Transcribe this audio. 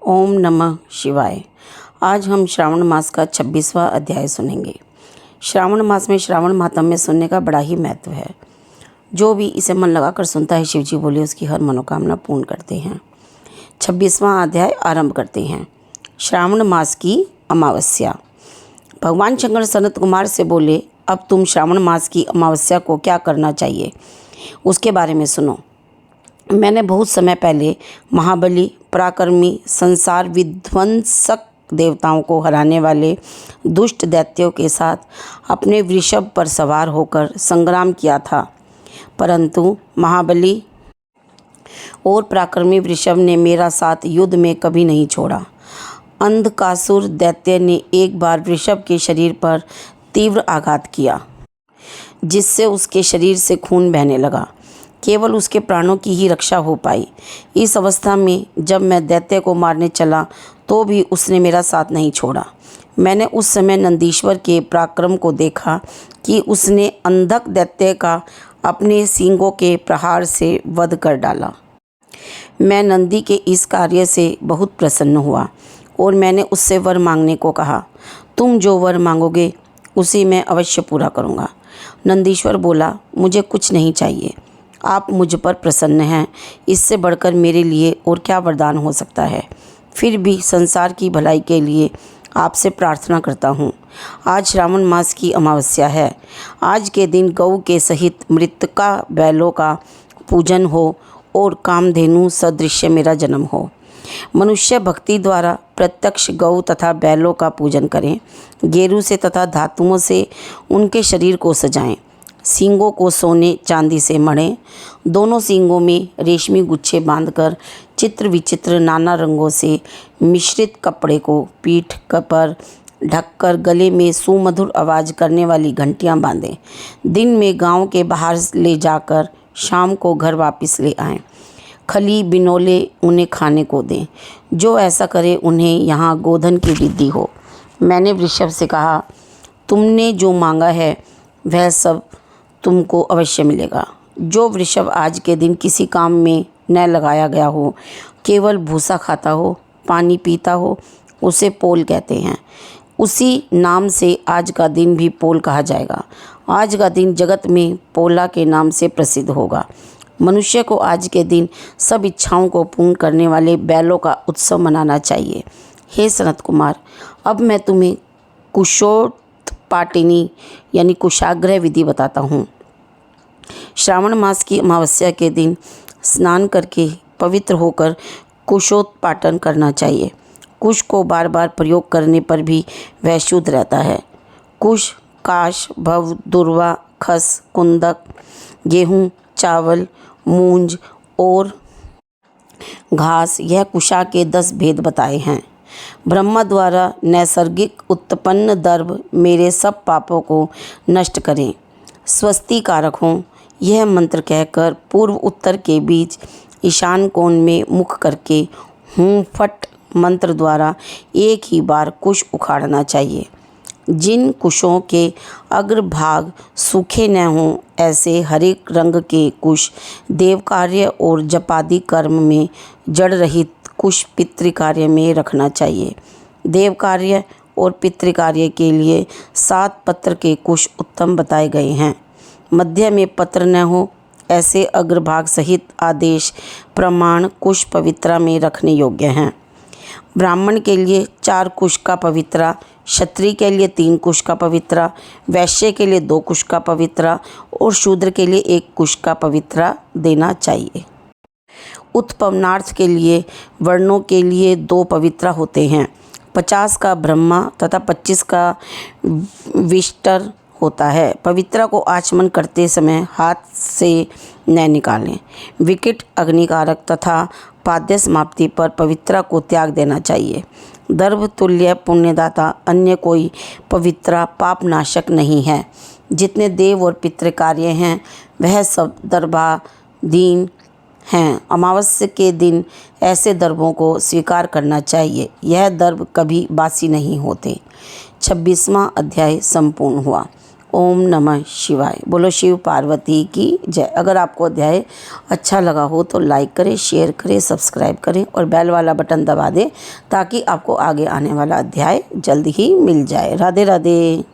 ओम नमः शिवाय। आज हम श्रावण मास का 26वां अध्याय सुनेंगे। श्रावण मास में श्रावण माहात्म्य सुनने का बड़ा ही महत्व है। जो भी इसे मन लगाकर सुनता है, शिव जी बोले उसकी हर मनोकामना पूर्ण करते हैं। 26वां अध्याय आरंभ करते हैं। श्रावण मास की अमावस्या। भगवान शंकर सनत कुमार से बोले, अब तुम श्रावण मास की अमावस्या को क्या करना चाहिए उसके बारे में सुनो। मैंने बहुत समय पहले महाबली, पराक्रमी, संसार विध्वंसक देवताओं को हराने वाले दुष्ट दैत्यों के साथ अपने वृषभ पर सवार होकर संग्राम किया था, परंतु महाबली और पराक्रमी वृषभ ने मेरा साथ युद्ध में कभी नहीं छोड़ा। अंधकासुर दैत्य ने एक बार वृषभ के शरीर पर तीव्र आघात किया, जिससे उसके शरीर से खून बहने लगा। केवल उसके प्राणों की ही रक्षा हो पाई। इस अवस्था में जब मैं दैत्य को मारने चला तो भी उसने मेरा साथ नहीं छोड़ा। मैंने उस समय नंदीश्वर के पराक्रम को देखा कि उसने अंधक दैत्य का अपने सींगों के प्रहार से वध कर डाला। मैं नंदी के इस कार्य से बहुत प्रसन्न हुआ और मैंने उससे वर मांगने को कहा। तुम जो वर मांगोगे उसे मैं अवश्य पूरा करूँगा। नंदीश्वर बोला, मुझे कुछ नहीं चाहिए, आप मुझ पर प्रसन्न हैं, इससे बढ़कर मेरे लिए और क्या वरदान हो सकता है। फिर भी संसार की भलाई के लिए आपसे प्रार्थना करता हूँ। आज श्रावण मास की अमावस्या है। आज के दिन गौ के सहित मृतका बैलों का पूजन हो और कामधेनु सदृश्य मेरा जन्म हो। मनुष्य भक्ति द्वारा प्रत्यक्ष गौ तथा बैलों का पूजन करें। गेरू से तथा धातुओं से उनके शरीर को सजाएं। सींगों को सोने चांदी से मढ़ें। दोनों सींगों में रेशमी गुच्छे बांधकर चित्र विचित्र नाना रंगों से मिश्रित कपड़े को पीठ पर ढककर गले में सुमधुर आवाज़ करने वाली घंटियां बांधें। दिन में गांव के बाहर ले जाकर शाम को घर वापस ले आएं। खली बिनोले उन्हें खाने को दें। जो ऐसा करे उन्हें यहाँ गोधन की वृद्धि हो। मैंने वृषभ से कहा, तुमने जो मांगा है वह सब तुमको अवश्य मिलेगा। जो वृषभ आज के दिन किसी काम में न लगाया गया हो, केवल भूसा खाता हो, पानी पीता हो, उसे पोल कहते हैं। उसी नाम से आज का दिन भी पोल कहा जाएगा। आज का दिन जगत में पोला के नाम से प्रसिद्ध होगा। मनुष्य को आज के दिन सब इच्छाओं को पूर्ण करने वाले बैलों का उत्सव मनाना चाहिए। हे सनत कुमार, अब मैं तुम्हें कुशोत्पाटिनी यानी कुशाग्रह विधि बताता हूँ। श्रावण मास की अमावस्या के दिन स्नान करके पवित्र होकर कुशोत्पाटन करना चाहिए। कुश को बार बार प्रयोग करने पर भी वह शुद्ध रहता है। कुश, काश, भव, दुर्वा, खस, कुंदक, गेहूँ, चावल, मूंज और घास, यह कुशा के 10 भेद बताए हैं। ब्रह्मा द्वारा नैसर्गिक उत्पन्न दर्भ मेरे सब पापों को नष्ट करें, स्वस्ति कारक हों। यह मंत्र कहकर पूर्व उत्तर के बीच ईशान कोण में मुख करके हूँ फट मंत्र द्वारा एक ही बार कुश उखाड़ना चाहिए। जिन कुशों के अग्रभाग सूखे न हों, ऐसे हरे रंग के कुश देव कार्य और जपादि कर्म में जड़ रहित कुश पितृकार्य में रखना चाहिए। देव कार्य और पितृकार्य के लिए 7 पत्र के कुश उत्तम बताए गए हैं। मध्य में पत्र न हो, ऐसे अग्रभाग सहित आदेश प्रमाण कुश पवित्रा में रखने योग्य हैं। ब्राह्मण के लिए 4 कुश का पवित्रा, क्षत्रिय के लिए 3 कुश का पवित्रा, वैश्य के लिए 2 कुश का पवित्रा और शूद्र के लिए 1 कुश का पवित्रा देना चाहिए। उत्पन्नार्थ के लिए वर्णों के लिए 2 पवित्रा होते हैं। 50 का ब्रह्मा तथा 25 का विष्टर होता है। पवित्रा को आचमन करते समय हाथ से न निकालें। विकट, अग्निकारक तथा पाद्य समाप्ति पर पवित्रा को त्याग देना चाहिए। दर्भ तुल्य पुण्यदाता अन्य कोई पवित्रा पापनाशक नहीं है। जितने देव और पितृ कार्य हैं वह सब दर्भाधीन हैं। अमावस्या के दिन ऐसे दर्भों को स्वीकार करना चाहिए। यह दर्भ कभी बासी नहीं होते। 26वां अध्याय संपूर्ण हुआ। ओम नमः शिवाय। बोलो शिव पार्वती की जय। अगर आपको अध्याय अच्छा लगा हो तो लाइक करें, शेयर करें, सब्सक्राइब करें और बेल वाला बटन दबा दें ताकि आपको आगे आने वाला अध्याय जल्द ही मिल जाए। राधे राधे।